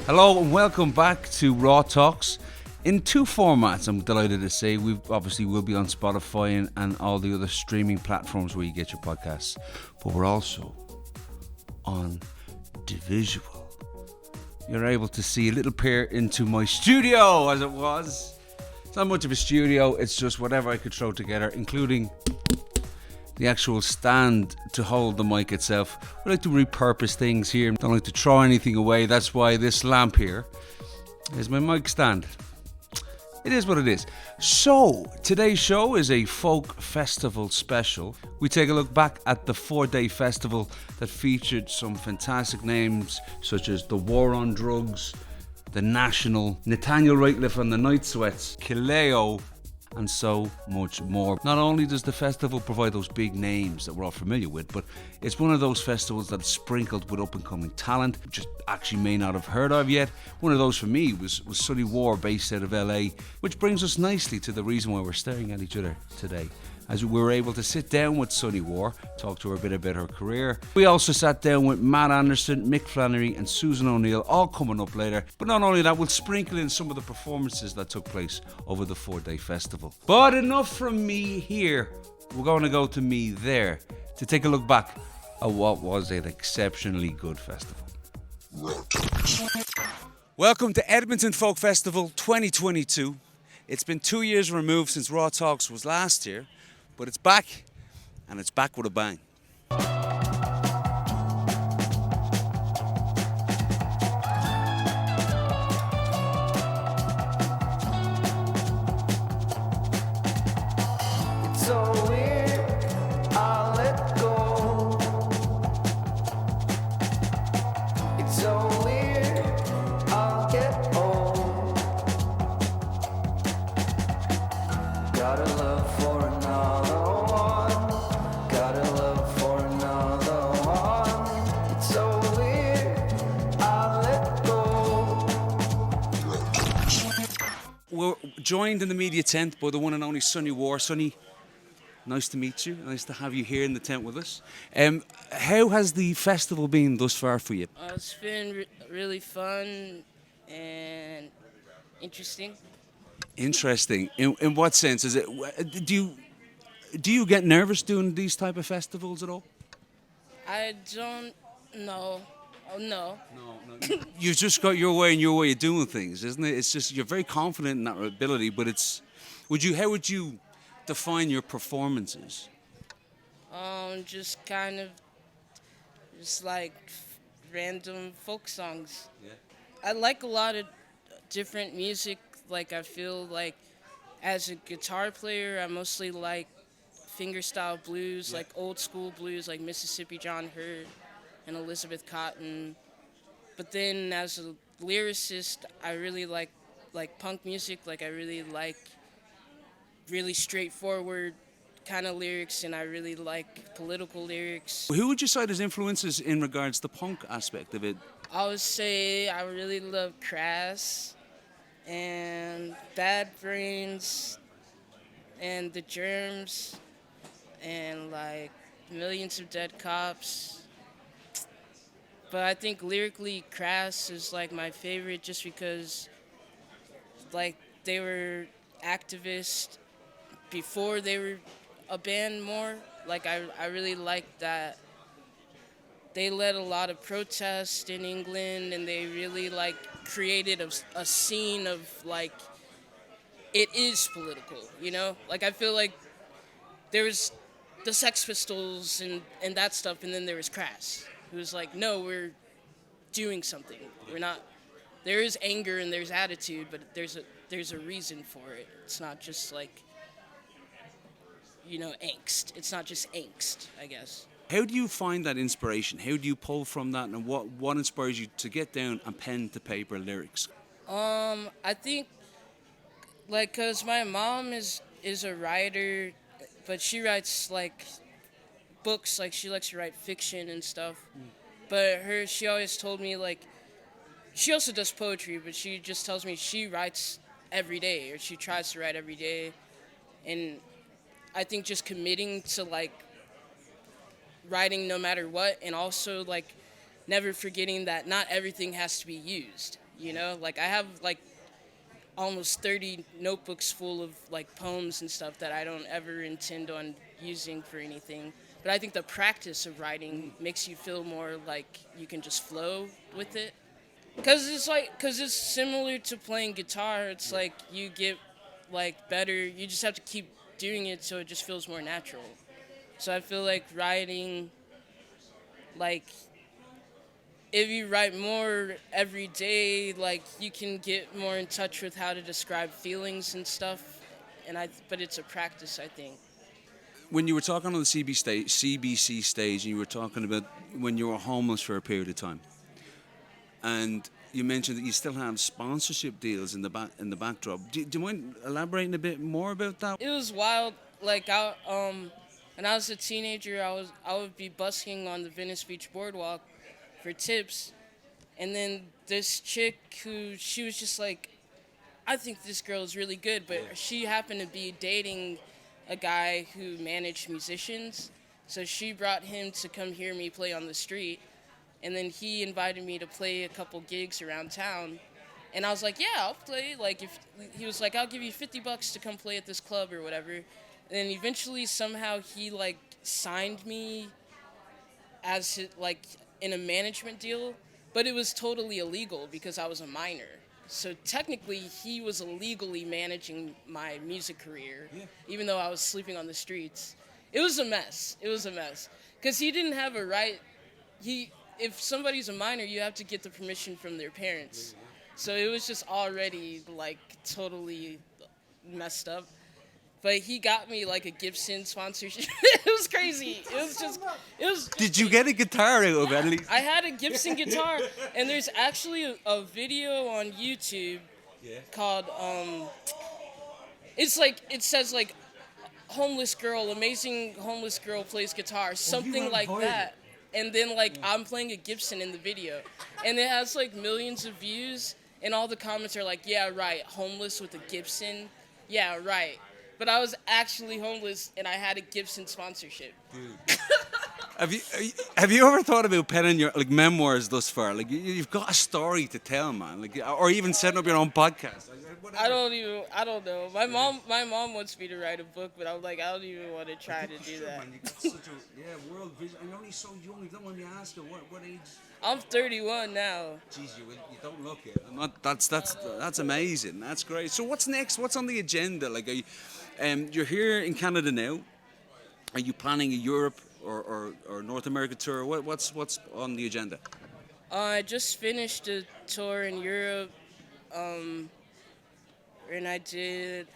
Hello and welcome back to Raw Talks in two formats. I'm delighted to say we obviously will be on Spotify and all the other streaming platforms where you get your podcasts, but we're also on Divisual. You're able to see a little peer into my studio, as it was. It's not much of a studio, it's just whatever I could throw together, including the actual stand to hold the mic itself. We like to repurpose things here, don't like to throw anything away. That's why this lamp here is my mic stand. It is what it is. So, today's show is a folk festival special. We take a look back at the 4-day festival that featured some fantastic names such as The War on Drugs, The National, Nathaniel Rateliff and the Night Sweats, Kileo, and so much more. Not only does the festival provide those big names that we're all familiar with, but it's one of those festivals that's sprinkled with up-and-coming talent, which you actually may not have heard of yet. One of those for me was Sunny War, based out of LA, which brings us nicely to the reason why we're staring at each other today, as we were able to sit down with Sunny War, talk to her a bit about her career. We also sat down with Matt Anderson, Mick Flannery and Susan O'Neill, all coming up later. But not only that, we'll sprinkle in some of the performances that took place over the 4-day festival. But enough from me here. We're going to go to me there to take a look back at what was an exceptionally good festival. Welcome to Edmonton Folk Festival 2022. It's been 2 years removed since Raw Talks was last year, but it's back, and it's back with a bang. It's so weird, I'll let go. It's so weird, I'll get old. Got a love for another one. Got a love for another one. It's so weird, I'll let go. We're joined in the media tent by the one and only Sunny War. Sunny, nice to meet you. Nice to have you here in the tent with us. How has the festival been thus far for you? It's been really fun and interesting. Interesting. In what sense? Is it? Do you get nervous doing these type of festivals at all? I don't know. Oh, no. No. You've just got your way and your way of doing things, isn't it? It's just you're very confident in that ability, but it's. How would you define your performances? Just kind of, just like random folk songs. Yeah. I like a lot of different music. Like, I feel like as a guitar player, I mostly like fingerstyle blues, like old school blues, like Mississippi John Hurt and Elizabeth Cotton. But then as a lyricist, I really like punk music. Like, I really like really straightforward kind of lyrics, and I really like political lyrics. Who would you cite as influences in regards to the punk aspect of it? I would say I really love Crass and Bad Brains and The Germs and like Millions of Dead Cops. But I think lyrically Crass is like my favorite just because like they were activists before they were a band more. Like I really like that they led a lot of protests in England, and they really like created a scene of like it is political, you know? Like, I feel like there was the Sex Pistols and that stuff, and then there was Crass, who was like, no, we're doing something. We're not. There is anger and there's attitude, but there's a reason for it. It's not just like, you know, angst. It's not just angst, I guess. How do you find that inspiration? How do you pull from that, and what inspires you to get down and pen to paper lyrics? I think, like, cause my mom is a writer, but she writes like books. Like, she likes to write fiction and stuff. But she always told me, like, she also does poetry, but she just tells me she writes every day, or she tries to write every day. And I think just committing to like writing no matter what, and also like never forgetting that not everything has to be used. You know, like I have like almost 30 notebooks full of like poems and stuff that I don't ever intend on using for anything. But I think the practice of writing makes you feel more like you can just flow with it. Cause it's similar to playing guitar. It's like you get like better. You just have to keep doing it so it just feels more natural. So I feel like writing, like if you write more every day, like you can get more in touch with how to describe feelings and stuff. But it's a practice, I think. When you were talking on the CBC stage, and you were talking about when you were homeless for a period of time, and you mentioned that you still have sponsorship deals in the backdrop. Do you mind elaborating a bit more about that? It was wild. Like when I was a teenager, I would be busking on the Venice Beach boardwalk for tips, and then this chick who she was just like, I think this girl is really good, but she happened to be dating a guy who managed musicians, so she brought him to come hear me play on the street, and then he invited me to play a couple gigs around town, and I was like, yeah, I'll play. Like if he was like, I'll give you $50 to come play at this club or whatever, and then eventually somehow he like signed me as his, like in a management deal, but it was totally illegal because I was a minor. So technically, he was illegally managing my music career, even though I was sleeping on the streets. It was a mess. It was a mess because he didn't have a right. If somebody's a minor, you have to get the permission from their parents. So it was just already like totally messed up. But he got me like a Gibson sponsorship. It was crazy. It was. Did you get a guitar out of it at least? I had a Gibson guitar, and there's actually a video on YouTube called it's like it says like homeless girl, amazing homeless girl plays guitar, something like that. And then like I'm playing a Gibson in the video, and it has like millions of views, and all the comments are like, yeah, right, homeless with a Gibson, yeah, right. But I was actually homeless, and I had a Gibson sponsorship. Dude. Have you ever thought about penning your like memoirs thus far? Like you've got a story to tell, man. Like or even setting up your own podcast. I don't know. My mom wants me to write a book, but I'm like, I don't even want to try to do that. Man, you got such a world vision. I know he's so young. You don't want me asking what age. I'm 31 now. Jeez, you don't look it. That's amazing. That's great. So what's next? What's on the agenda? Like, you're here in Canada now. Are you planning a Europe or North America tour? What's on the agenda? I just finished a tour in Europe, and I did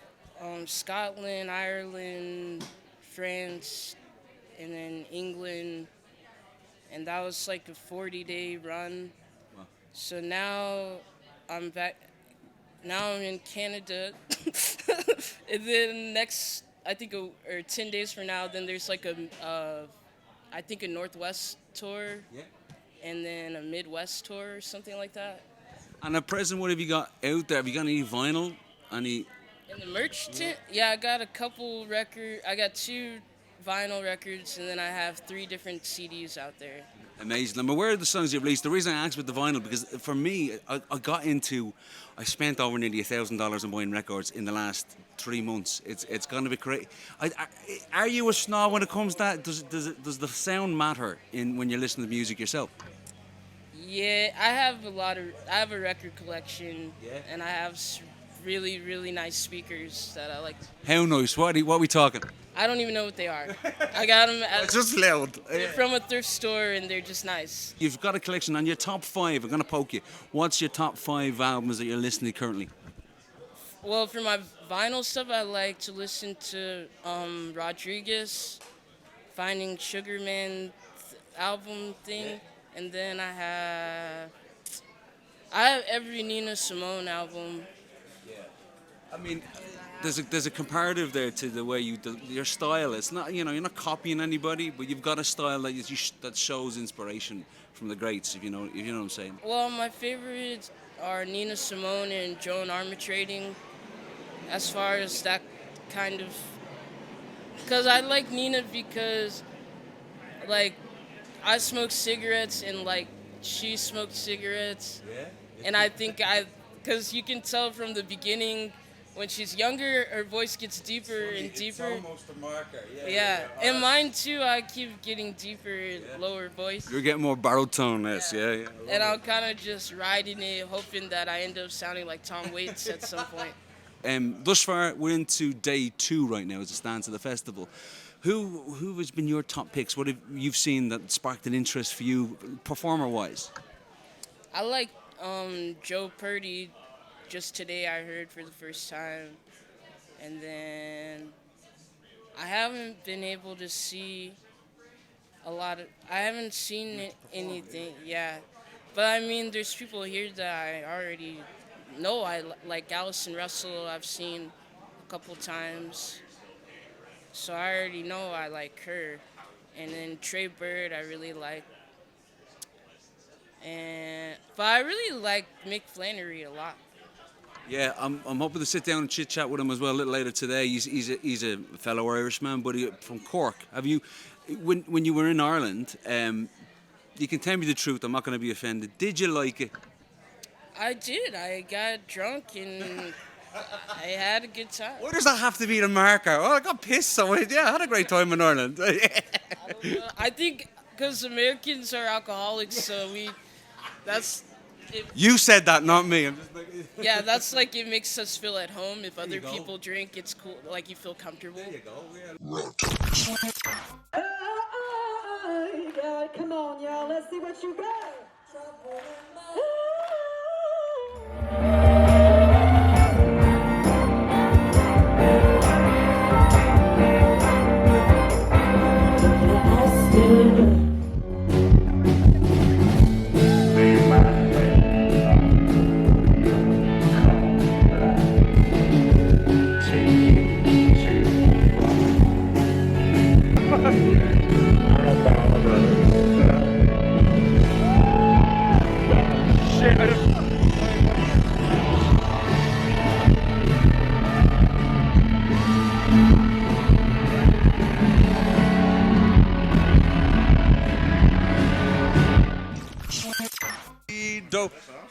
Scotland, Ireland, France, and then England, and that was like a 40-day run. Wow. So now I'm back. Now I'm in Canada, and then next, I think, or 10 days from now, then there's like I think a Northwest tour, and then a Midwest tour or something like that. And at present, what have you got out there? Have you got any vinyl? Any? In the merch tent, yeah, I got a couple records. I got 2 vinyl records, and then I have 3 different CDs out there. Amazing. I'm aware of the songs you've released. The reason I asked about the vinyl, because for me, I spent over nearly $1,000 on buying records in the last 3 months. It's gonna be great. Are you a snob when it comes to that? Does the sound matter when you're listening to music yourself? Yeah, I have a record collection, and I have really, really nice speakers that I like. How nice? What are we talking? I don't even know what they are. I got them It's just loud. from a thrift store, and they're just nice. You've got a collection, and your top 5, I'm going to poke you. What's your top 5 albums that you're listening to currently? Well, for my vinyl stuff, I like to listen to Rodriguez, Finding Sugar Man album thing, and then I have every Nina Simone album. I mean, there's a comparative there to the way your style. It's not, you're not copying anybody, but you've got a style that shows inspiration from the greats. If you know what I'm saying. Well, my favorites are Nina Simone and Joan Armatrading. As far as that kind of Cause I like Nina because like I smoke cigarettes and like she smoked cigarettes, and I think cause you can tell from the beginning when she's younger, her voice gets deeper and deeper. a marker. Yeah, and mine too. I keep getting deeper, lower voice, You're getting more baritone, yes. and I'm kind of just riding it, hoping that I end up sounding like Tom Waits at some point. Thus far, we're into day 2 right now as it stands at the festival. Who has been your top picks? What have you seen that sparked an interest for you, performer-wise? I like Joe Purdy. Just today, I heard for the first time, and then I haven't been able to see a lot of. I haven't seen anything. Yeah, but I mean, there's people here that I already know. Like Allison Russell. I've seen a couple times, so I already know I like her. And then Trey Bird, I really like. But I really like Mick Flannery a lot. Yeah, I'm hoping to sit down and chit chat with him as well a little later today. He's a fellow Irishman, but from Cork. Have you, when you were in Ireland, you can tell me the truth. I'm not going to be offended. Did you like it? I did. I got drunk and I had a good time. Why does that have to be the marker? Oh, I got pissed. So I had a great time in Ireland. I think because Americans are alcoholics, so that's. You said that, not me. I'm just like, Yeah, that's like it makes us feel at home. If other you go. people drink, it's cool. Like you feel comfortable. there you go. Yeah. Hey, God, come on, y'all. Let's see what you got.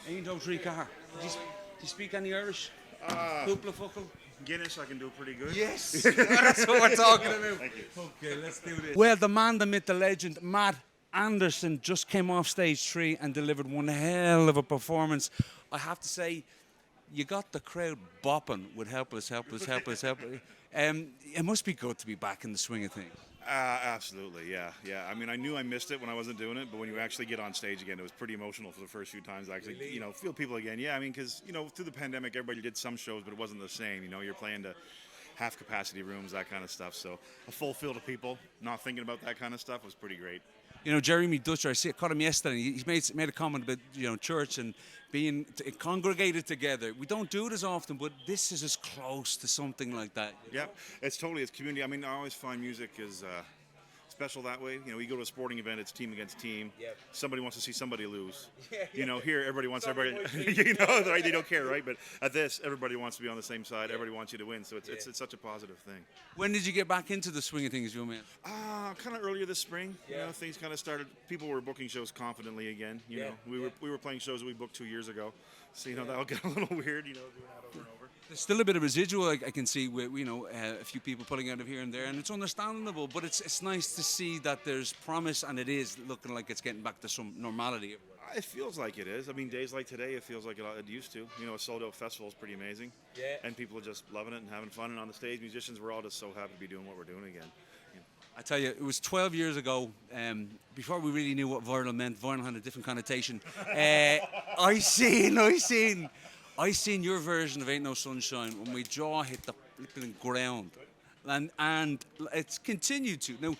Ain't no free car. Do you speak any Irish? Hoopla fuckle. Guinness, I can do pretty good. Yes, that's what we're talking about. Thank you. Okay, let's do this. Well, the man, the myth, the legend, Matt Anderson just came off stage 3 and delivered one hell of a performance. I have to say, you got the crowd bopping with helpless. It must be good to be back in the swing of things. Absolutely, yeah. I mean, I knew I missed it when I wasn't doing it, but when you actually get on stage again, it was pretty emotional for the first few times. Actually, feel people again. Yeah, I mean, because through the pandemic, everybody did some shows, but it wasn't the same. You're playing to half capacity rooms, that kind of stuff. So a full field of people, not thinking about that kind of stuff, was pretty great. Jeremy Dutcher, I caught him yesterday. He made a comment about church and being congregated together. We don't do it as often, but this is as close to something like that. Yeah, it's community. I mean, I always find music is special that way. You go to a sporting event, it's team against team. Yep. Somebody wants to see somebody lose. Here everybody wants everybody. Right? They don't care, right? But at this, everybody wants to be on the same side. Everybody wants you to win. So it's such a positive thing. When did you get back into the swing of things, young man? Kind of earlier this spring. Things kind of started. People were booking shows confidently again. We were playing shows that we booked 2 years ago. So that'll get a little weird. Doing that over and over. There's still a bit of residual I can see with a few people pulling out of here and there, and it's understandable. But it's nice to see that there's promise, and it is looking like it's getting back to some normality. It feels like it is. I mean, days like today, it feels like it used to. A sold-out festival is pretty amazing. Yeah. And people are just loving it and having fun. And on the stage, musicians, we're all just so happy to be doing what we're doing again. I tell you, it was 12 years ago, before we really knew what viral meant. Viral had a different connotation. I seen your version of Ain't No Sunshine when my jaw hit the flipping ground. And it's continued to. Now,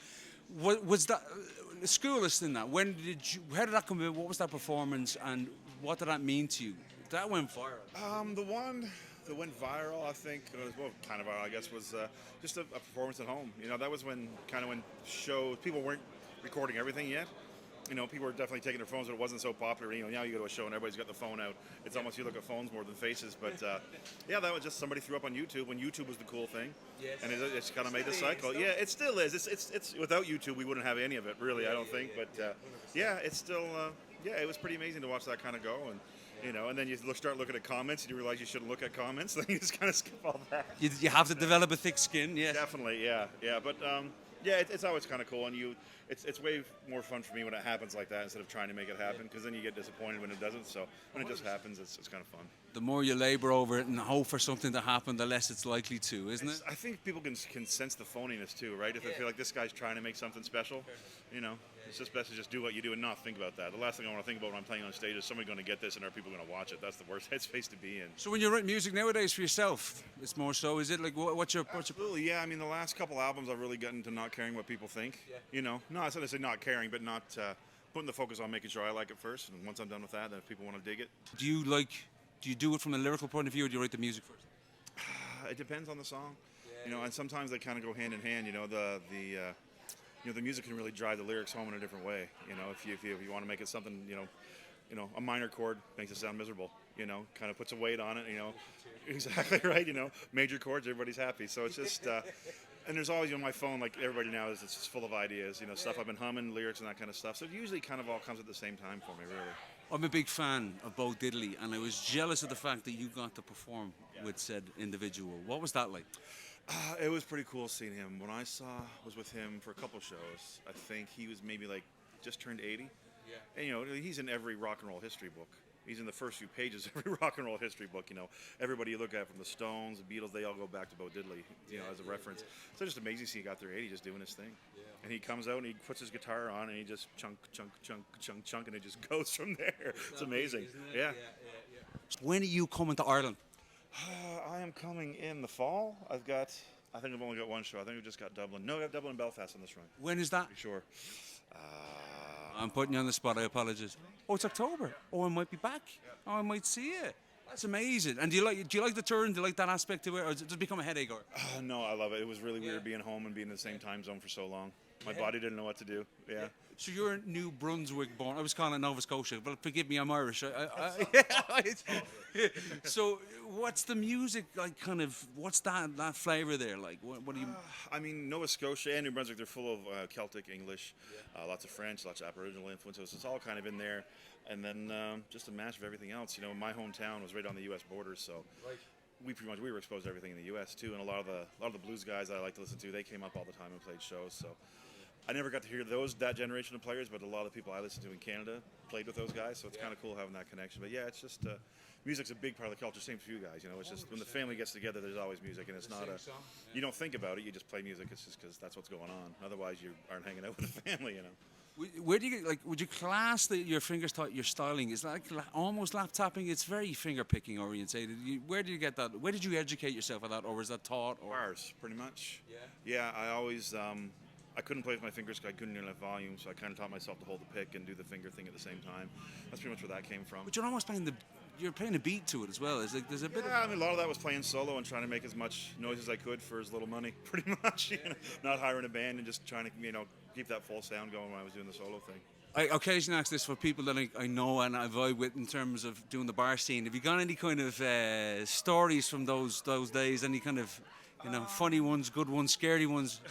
was that... School us in that. How did that come in? What was that performance, and what did that mean to you? That went viral. The one that went viral, I think, kind of viral, I guess, was just a performance at home. That was when shows, people weren't recording everything yet. people are definitely taking their phones, but it wasn't so popular. Now you go to a show and everybody's got the phone out. It's almost you look at phones more than faces. But yeah, that was just somebody threw up on YouTube when YouTube was the cool thing, and it's kind of made the cycle. Yeah, it still is. It's without YouTube we wouldn't have any of it, really. I don't think. But yeah, it's still it was pretty amazing to watch that kind of go and. And then you start looking at comments and you realize you shouldn't look at comments. Then you just kind of skip all that. You have to develop a thick skin, yes. Definitely, yeah. But it's always kind of cool, and it's way more fun for me when it happens like that instead of trying to make it happen, because then you get disappointed when it doesn't. So when it just happens, it's kind of fun. The more you labor over it and hope for something to happen, the less it's likely to, isn't it? I think people can sense the phoniness too, right? If they feel like this guy's trying to make something special, it's just best to just do what you do and not think about that. The last thing I want to think about when I'm playing on stage is somebody going to get this and are people going to watch it. That's the worst headspace to be in. So when you write music nowadays for yourself, it's more so, is it? Like, what's your... Absolutely, yeah. I mean, the last couple albums, I've really gotten to not caring what people think. No, I said I say not caring, but not putting the focus on making sure I like it first. And once I'm done with that, then if people want to dig it. Do you do it from a lyrical point of view, or do you write the music first? It depends on the song. And sometimes they kind of go hand in hand. The music can really drive the lyrics home in a different way. If you want to make it something, a minor chord makes it sound miserable. Kind of puts a weight on it. Exactly right. Major chords, everybody's happy. So it's just, and there's always my phone, like everybody now is, it's just full of ideas. Stuff I've been humming, lyrics and that kind of stuff. So it usually kind of all comes at the same time for me, really. I'm a big fan of Bo Diddley, and I was jealous of the fact that you got to perform with said individual. What was that like? It was pretty cool seeing him. When I was with him for a couple shows, I think he was maybe like just turned 80. Yeah. And he's in every rock and roll history book. He's in the first few pages of every rock and roll history book. Everybody you look at, from the Stones, the Beatles, they all go back to Bo Diddley, as a reference. So just amazing to see he got there 80 just doing his thing. Yeah. And he comes out and he puts his guitar on and he just chunk, chunk, chunk, chunk, chunk, and it just goes from there. It's amazing. Yeah. When are you coming to Ireland? I am coming in the fall. I think I've only got one show. I think we've just got Dublin. No, I have Dublin and Belfast on this run. When is that? Pretty sure. I'm putting you on the spot. I apologize. Oh, it's October. Oh, I might be back. Oh, I might see you. That's amazing. And do you like the tour? And do you like that aspect to it, or does it become a headache? Or? No, I love it. It was really weird being home and being in the same time zone for so long. My body didn't know what to do. Yeah. So you're New Brunswick born. I was calling it Nova Scotia, but forgive me, I'm Irish. So what's the music like? Kind of what's that flavour there like? What do you? I mean, Nova Scotia and New Brunswick, they're full of Celtic, English, lots of French, lots of Aboriginal influences. It's all kind of in there, and then just a mash of everything else. My hometown was right on the U.S. border, so. Right. We were exposed to everything in the U.S. too, and a lot of the blues guys I like to listen to, they came up all the time and played shows. So I never got to hear that generation of players, but a lot of people I listen to in Canada played with those guys. So it's kind of cool having that connection. But yeah, it's just music's a big part of the culture. Same for you guys. It's just when the family gets together, there's always music, and it's not you don't think about it. You just play music. It's just because that's what's going on. Otherwise, you aren't hanging out with the family. Where do you get, would you class your your styling? Is like almost lap tapping? It's very finger picking orientated. Where do you get that? Where did you educate yourself at that, or was that taught? Or? Bars, pretty much. Yeah, I always I couldn't play with my fingers because I couldn't hear enough volume, so I kind of taught myself to hold the pick and do the finger thing at the same time. That's pretty much where that came from. But you're almost you're playing a beat to it as well. There's a bit of... I mean, a lot of that was playing solo and trying to make as much noise as I could for as little money, pretty much. Not hiring a band and just trying to, keep that full sound going when I was doing the solo thing. I occasionally ask this for people that I know and I vibe with in terms of doing the bar scene. Have you got any kind of stories from those days? Any kind of funny ones, good ones, scary ones?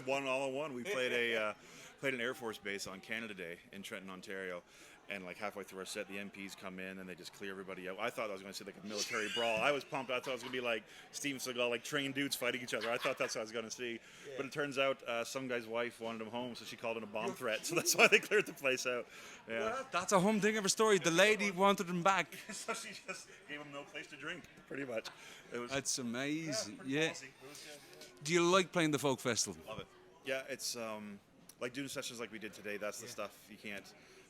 One all in one. We played an Air Force base on Canada Day in Trenton, Ontario. And like halfway through our set, the MPs come in and they just clear everybody out. I thought I was going to see like a military brawl. I was pumped. I thought it was going to be like Steven Seagal, like trained dudes fighting each other. I thought that's what I was going to see. Yeah. But it turns out some guy's wife wanted him home, so she called in a bomb threat. So that's why they cleared the place out. Yeah. Well, that's a humdinger of a story. The lady wanted him back. So she just gave him no place to drink, pretty much. That's amazing. Yeah. Do you like playing the folk festival? Love it. Yeah, it's like doing sessions like we did today. That's the stuff you can't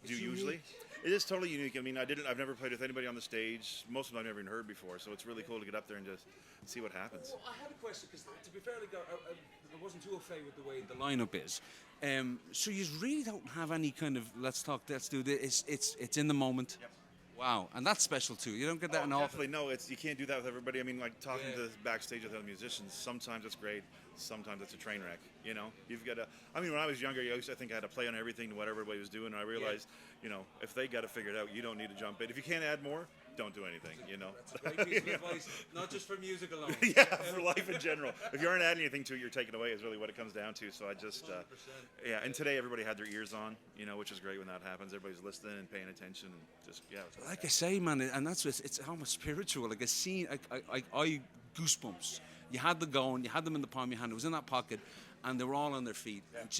do usually. It is totally unique. I mean, I've never played with anybody on the stage. Most of them I've never even heard before, so it's really cool to get up there and just see what happens. Well, I had a question, because to be fair, I wasn't too afraid with the way the lineup is. So you really don't have any kind of let's do this. It's in the moment. Yep. Wow, and that's special too. You don't get that in all. Definitely, no. It's you can't do that with everybody. I mean, like talking to backstage with other musicians. Sometimes it's great. Sometimes it's a train wreck. You know, you've got to. I mean, when I was younger, I think I had to play on everything, what everybody was doing. And I realized, you know, if they got it figured out, you don't need to jump in. If you can't add more, don't do anything. You know. That's a great piece of advice, not just for music alone. Yeah, for life in general. If you aren't adding anything to it, you're taking away. Is really what it comes down to. So I just, yeah. And today everybody had their ears on, you know, which is great when that happens. Everybody's listening and paying attention, and just It's Like I say, man, and that's what it's almost spiritual. Like a scene, I goosebumps. You had the going, you had them in the palm of your hand. It was in that pocket, and they were all on their feet. And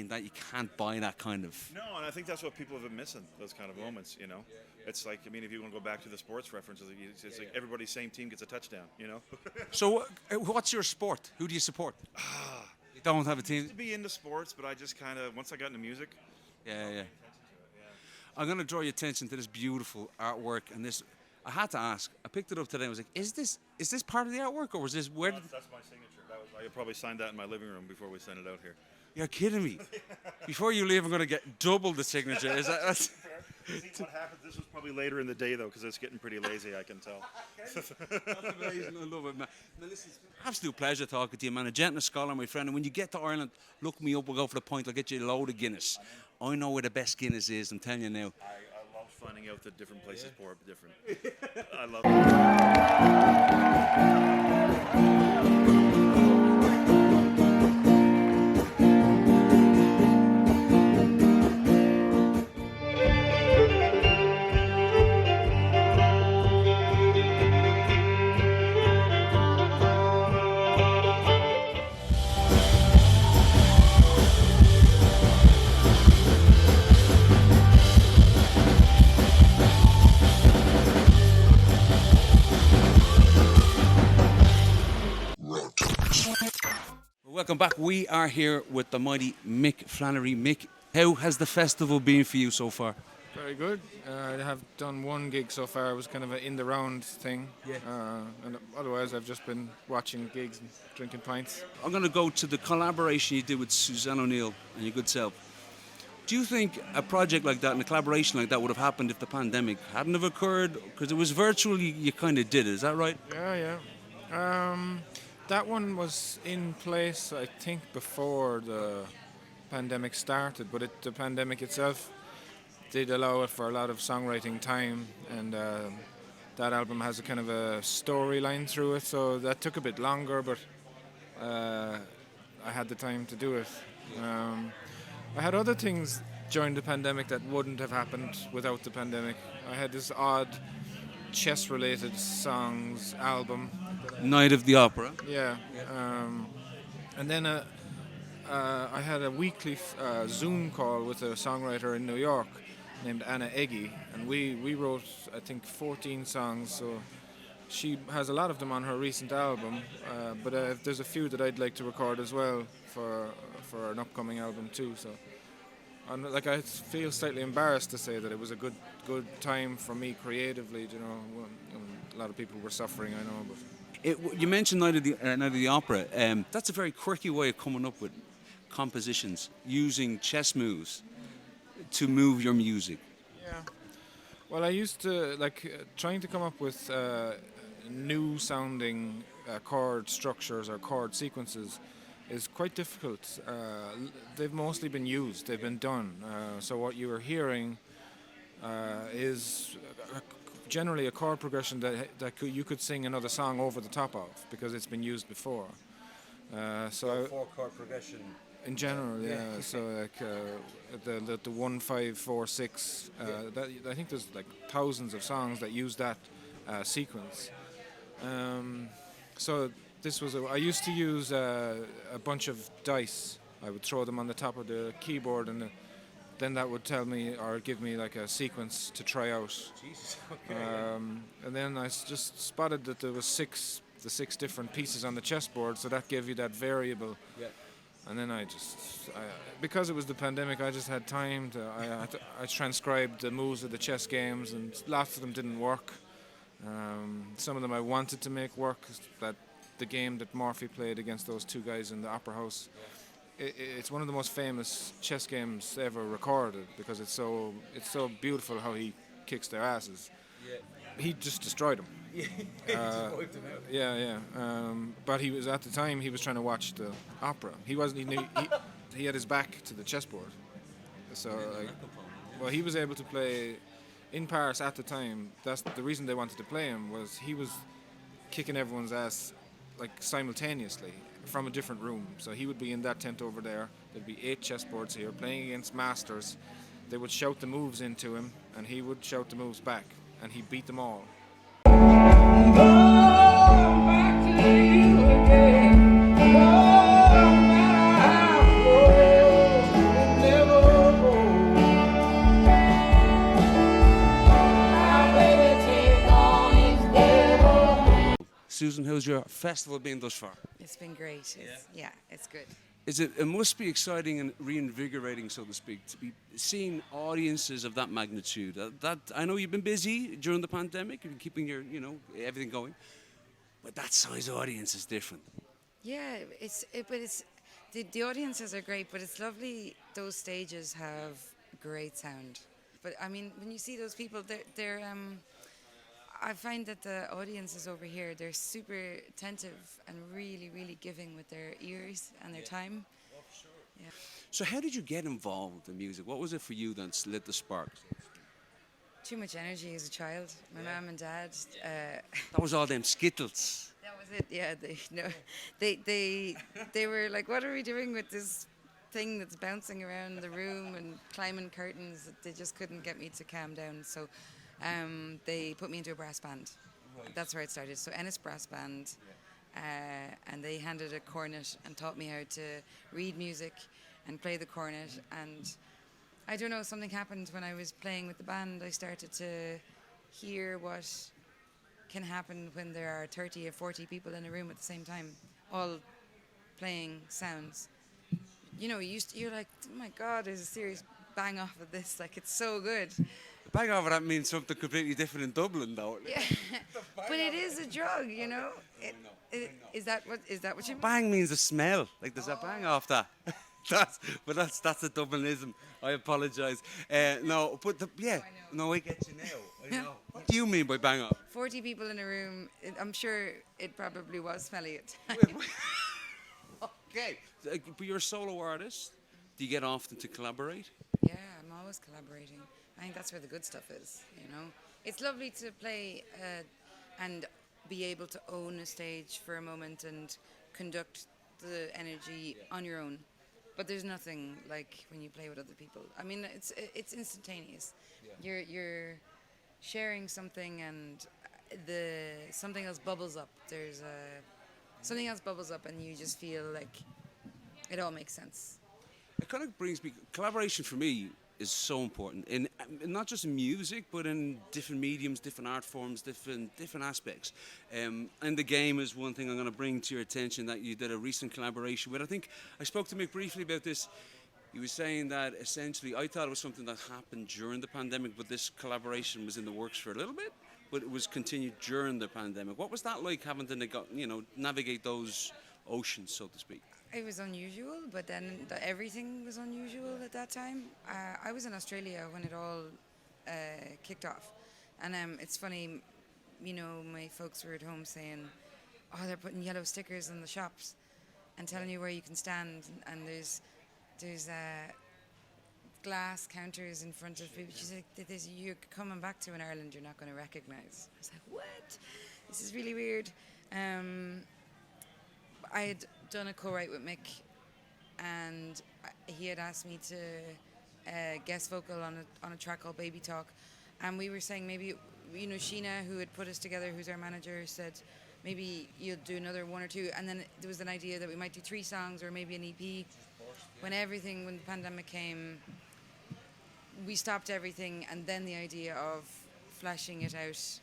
that you can't buy that kind of. No, and I think that's what people have been missing. Those kind of moments, you know. It's like, I mean, if you want to go back to the sports references, it's like everybody's same team gets a touchdown, you know. So, what's your sport? Who do you support? You don't have a I used team. to be into sports, but I just kind of once I got into music. Yeah. I'm going to draw your attention to this beautiful artwork and this. I had to ask. I picked it up today. I was like, "Is this part of the artwork, or was this where?" That's my signature. I probably signed that in my living room before we sent it out here. You're kidding me. Before you leave, I'm going to get double the signature. Is that? See, what happens? This was probably later in the day though, because it's getting pretty lazy. I can tell. That's amazing. I love it, man. Now, listen, it's an absolute pleasure talking to you, man. A gentle scholar, my friend. And when you get to Ireland, look me up. We'll go for the pint. I'll get you a load of Guinness. I know where the best Guinness is. I'm telling you now. I love finding out that different places pour different. I love it. Welcome back. We are here with the mighty Mick Flannery. Mick, how has the festival been for you so far? Very good. I have done one gig so far. It was kind of an in-the-round thing. Yeah. And otherwise, I've just been watching gigs and drinking pints. I'm going to go to the collaboration you did with Suzanne O'Neill and your good self. Do you think a project like that and a collaboration like that would have happened if the pandemic hadn't have occurred? Because it was virtual, you kind of did it. Is that right? Yeah. That one was in place, I think, before the pandemic started. But the pandemic itself did allow it for a lot of songwriting time, and that album has a kind of a storyline through it. So that took a bit longer, but I had the time to do it. I had other things during the pandemic that wouldn't have happened without the pandemic. I had this odd chess-related songs album. Night of the Opera. Yeah. And then I had a weekly Zoom call with a songwriter in New York named Anna Eggy, and we wrote, I think, 14 songs. So she has a lot of them on her recent album, but there's a few that I'd like to record as well for an upcoming album too. So, I feel slightly embarrassed to say that it was a good time for me creatively. You know, when a lot of people were suffering, I know, but. You mentioned Night of the Opera. That's a very quirky way of coming up with compositions, using chess moves to move your music. Yeah. Well, I used to trying to come up with new sounding chord structures or chord sequences is quite difficult. They've mostly been used, they've been done. So what you are hearing is generally a chord progression that you could sing another song over the top of because it's been used before. So 4-chord progression. in general, yeah. So the 1 5 4 6. I think there's thousands of songs that use that sequence. So this was I used to use a bunch of dice. I would throw them on the top of the keyboard, and then that would tell me or give me a sequence to try out. Jesus. Okay. And then I just spotted that there was the six different pieces on the chessboard, so that gave you that variable. Yeah. And then because it was the pandemic, I just had time I transcribed the moves of the chess games, and lots of them didn't work. Some of them I wanted to make work. That the game that Murphy played against those two guys in the Opera House. It's one of the most famous chess games ever recorded because it's so beautiful how he kicks their asses. He just destroyed them. Yeah. But he was at the time he was trying to watch the opera. He wasn't. He had his back to the chessboard. So like, well, he was able to play in Paris at the time. That's the reason they wanted to play him, was he was kicking everyone's ass like simultaneously from a different room. So he would be in that tent over there. There'd be 8 chessboards here playing against masters. They would shout the moves into him, and he would shout the moves back, and he beat them all. Susan, how's your festival been thus far? It's been great. It's good. It must be exciting and reinvigorating, so to speak, to be seeing audiences of that magnitude. That I know you've been busy during the pandemic and keeping your, everything going, but that size audience is different. Yeah, but the audiences are great, but it's lovely. Those stages have great sound. But I mean, when you see those people, they're I find that the audiences over here, they're super attentive and really, really giving with their ears and their time. Oh, sure. Yeah. So how did you get involved in music? What was it for you that lit the spark? Too much energy as a child. My mum and dad. That was all them Skittles. That was it. Yeah, they were like, "What are we doing with this thing that's bouncing around the room and climbing curtains?" They just couldn't get me to calm down. So they put me into a brass band. Right. That's where it started. So Ennis Brass Band, and they handed a cornet and taught me how to read music and play the cornet. And I don't know, something happened when I was playing with the band. I started to hear what can happen when there are 30 or 40 people in a room at the same time, all playing sounds. You're like, oh my God, there's a serious bang off of this. Like, it's so good. Bang off of that means something completely different in Dublin, though. Yeah, but it is a drug, I know. Is that what you mean? Bang means a smell. Like there's a bang off that. That's a Dublinism. I apologise. No, but no, I get you now. I know. What do you mean by bang off? 40 people in a room. I'm sure it probably was smelly at times. Okay, but you're a solo artist. Do you get often to collaborate? Yeah, I'm always collaborating. I think that's where the good stuff is, It's lovely to play and be able to own a stage for a moment and conduct the energy on your own. But there's nothing like when you play with other people. I mean, it's instantaneous. Yeah. You're sharing something, and something else bubbles up. Something else bubbles up, and you just feel like it all makes sense. It kind of brings me, collaboration for me is so important, in not just in music, but in different mediums, different art forms, different aspects. And the game is one thing I'm going to bring to your attention that you did a recent collaboration with. I think I spoke to Mick briefly about this. He was saying that essentially, I thought it was something that happened during the pandemic, but this collaboration was in the works for a little bit, but it was continued during the pandemic. What was that like, having to navigate those oceans, so to speak? It was unusual, but then everything was unusual at that time. I was in Australia when it all kicked off. And it's funny, my folks were at home saying, oh, they're putting yellow stickers in the shops and telling you where you can stand. And there's glass counters in front of people. She's like, you're coming back to an Ireland you're not going to recognise. I was like, what? This is really weird. I had done a co-write with Mick, and he had asked me to guest vocal on a track called Baby Talk, and we were saying maybe, Sheena, who had put us together, who's our manager, said maybe you'll do another 1 or 2, and then there was an idea that we might do 3 songs or maybe an EP. When the pandemic came, we stopped everything, and then the idea of fleshing it out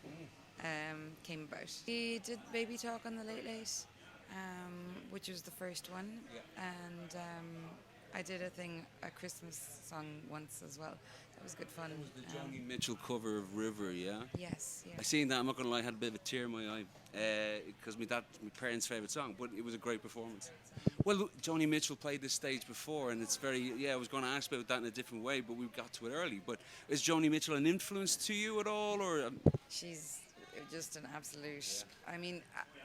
came about. We did Baby Talk on the Late Late, which was the first one, and I did a Christmas song once as well. That was good fun. The Joni Mitchell cover of River, yeah? Yes, I yes. seen that, I'm not going to lie, I had a bit of a tear in my eye because my parents' favourite song, but it was a great performance. Well, look, Joni Mitchell played this stage before, and it's very, I was going to ask about that in a different way, but we got to it early. But is Joni Mitchell an influence to you at all, or? She's just an absolute. I mean,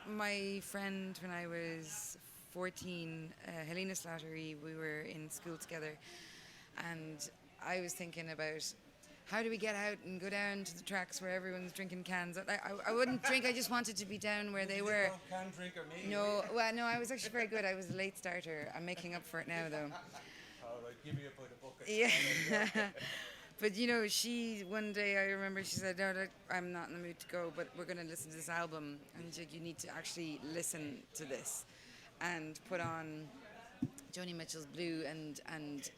my friend when I was 14, Helena Slattery, we were in school together, and I was thinking about how do we get out and go down to the tracks where everyone's drinking cans. I wouldn't drink. I just wanted to be down where they were. Can drinker me. No, well, no, I was actually very good. I was a late starter. I'm making up for it now, though. All right, give me a bit of bucket. Yeah. But she one day I remember she said, "No, I'm not in the mood to go, but we're going to listen to this album, and she's like, you need to actually listen to this, and put on Joni Mitchell's Blue, and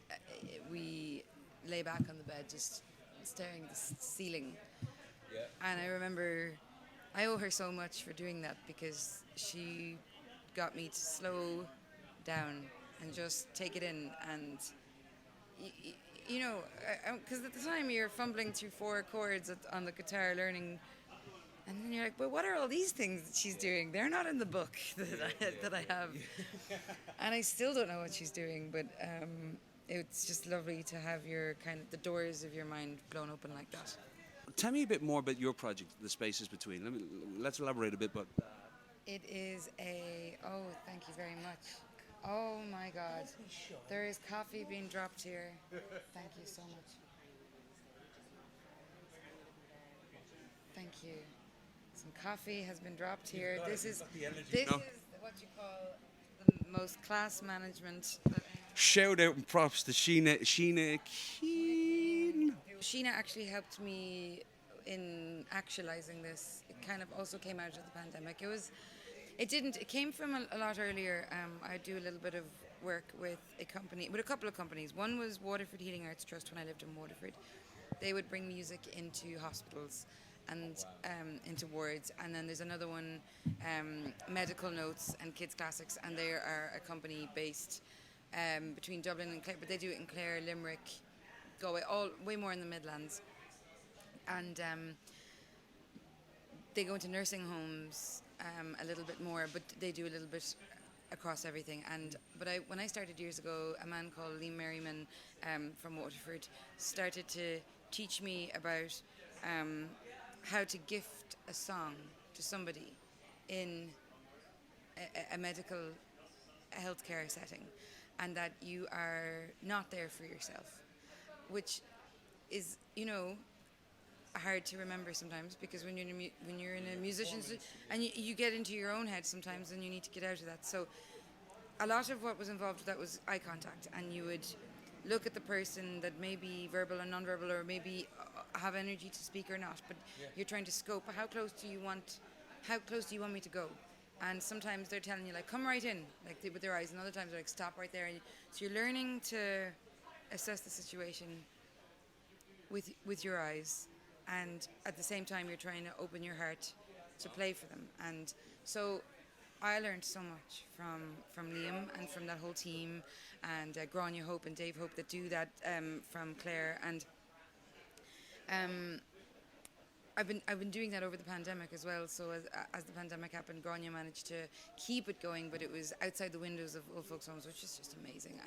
we lay back on the bed just staring at the ceiling." Yeah. And I remember I owe her so much for doing that, because she got me to slow down and just take it in, and because at the time you're fumbling through 4 chords on the guitar learning, and then you're like, but what are all these things that she's doing? They're not in the book that I have. And I still don't know what she's doing, but it's just lovely to have your the doors of your mind blown open like that. Tell me a bit more about your project, The Spaces Between. Let's elaborate a bit, but... It is thank you very much. Oh my God. There is coffee being dropped here. Thank you so much. Thank you. Some coffee has been dropped here. This is what you call the most class management. Shout out and props to Sheena Keen. Sheena actually helped me in actualizing this. It kind of also came out of the pandemic. It came from a lot earlier. I do a little bit of work with a couple of companies. One was Waterford Healing Arts Trust when I lived in Waterford. They would bring music into hospitals and into wards. And then there's another one, Medical Notes and Kids Classics, and they are a company based between Dublin and Clare, but they do it in Clare, Limerick, Galway, way more in the Midlands. And they go into nursing homes a little bit more, but they do a little bit across everything. But when I started years ago, a man called Liam Merriman from Waterford started to teach me about how to gift a song to somebody in a medical healthcare setting, and that you are not there for yourself, which is, hard to remember sometimes, because when you're in a musician's and you get into your own head sometimes, and you need to get out of that. So a lot of what was involved with that was eye contact, and you would look at the person that may be verbal and non-verbal, or maybe have energy to speak or not, but you're trying to scope how close do you want me to go. And sometimes they're telling you, like, come right in, like, with their eyes, and other times they're like, stop right there. And so you're learning to assess the situation with your eyes, and at the same time you're trying to open your heart to play for them. And so I learned so much from Liam and from that whole team, and Grania Hope and Dave Hope that do that from Clare. And I've been doing that over the pandemic as well. So as the pandemic happened, Grania managed to keep it going, but it was outside the windows of old folks' homes, which is just amazing.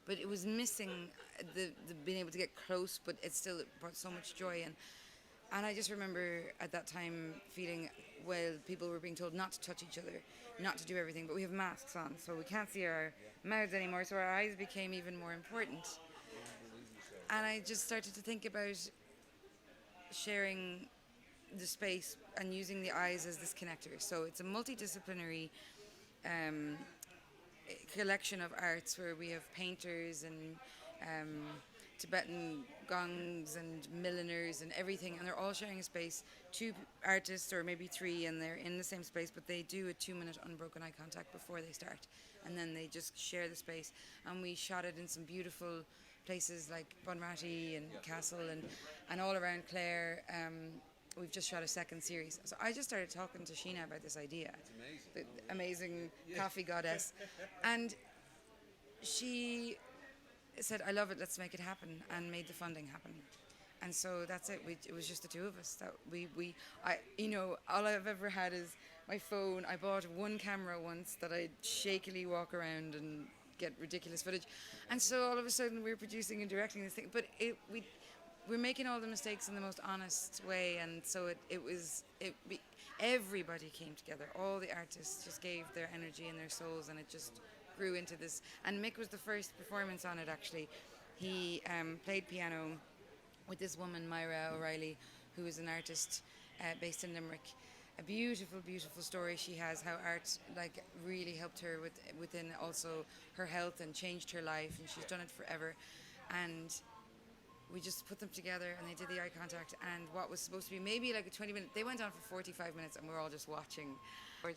But it was missing the being able to get close, but it brought so much joy. And I just remember at that time feeling, well, people were being told not to touch each other, not to do everything, but we have masks on, so we can't see our mouths anymore, so our eyes became even more important. And I just started to think about sharing the space and using the eyes as this connector. So it's a multidisciplinary collection of arts where we have painters and Tibetan gongs and milliners and everything, and they're all sharing a space, 2 artists or maybe 3, and they're in the same space, but they do a 2-minute unbroken eye contact before they start, and then they just share the space. And we shot it in some beautiful places like Bunratty and Castle and all around Clare. We've just shot a 2nd series. So I just started talking to Sheena about this idea. It's amazing. The amazing coffee goddess. And she said, I love it, let's make it happen, and made the funding happen. And so that's it. It was just the two of us. That all I've ever had is my phone. I bought one camera once that I'd shakily walk around and get ridiculous footage. And so all of a sudden we're producing and directing this thing. But we're making all the mistakes in the most honest way. And so everybody came together. All the artists just gave their energy and their souls, and it just grew into this. And Mick was the first performance on it, actually. He played piano with this woman, Myra O'Reilly, who is an artist based in Limerick. A beautiful, beautiful story she has, how art really helped her within also her health and changed her life, and she's done it forever. And we just put them together, and they did the eye contact, and what was supposed to be maybe like a 20-minute, they went on for 45 minutes, and we were all just watching.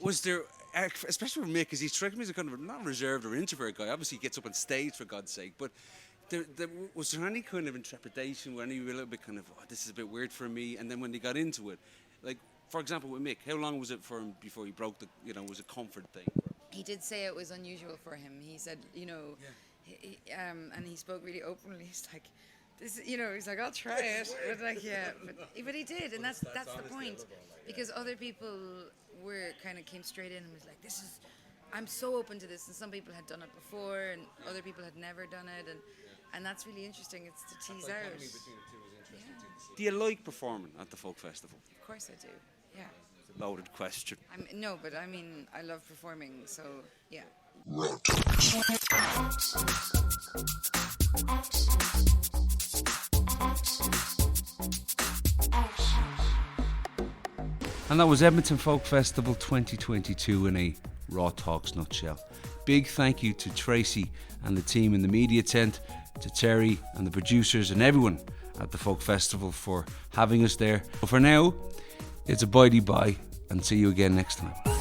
Was there, especially for Mick, because he struck me as a kind of not reserved or introvert guy. Obviously, he gets up on stage, for God's sake, but was there any kind of intrepidation where you were a little bit kind of, this is a bit weird for me, and then when they got into it, like, for example, with Mick, how long was it for him before he broke was a comfort thing? He did say it was unusual for him. He said, and he spoke really openly. He's like, he's like, I'll try it. But he did, and that's the point. Because other people came straight in and was like, I'm so open to this, and some people had done it before, and other people had never done it, and that's really interesting. It's to tease out. Between the two is interesting to see. Do you like performing at the folk festival? Of course I do. Yeah. It's a loaded question. No, but I mean, I love performing, so yeah. And that was Edmonton Folk Festival 2022 in a Raw Talks nutshell. Big thank you to Tracy and the team in the media tent, to Terry and the producers and everyone at the Folk Festival for having us there. But for now, it's a bye-bye and see you again next time.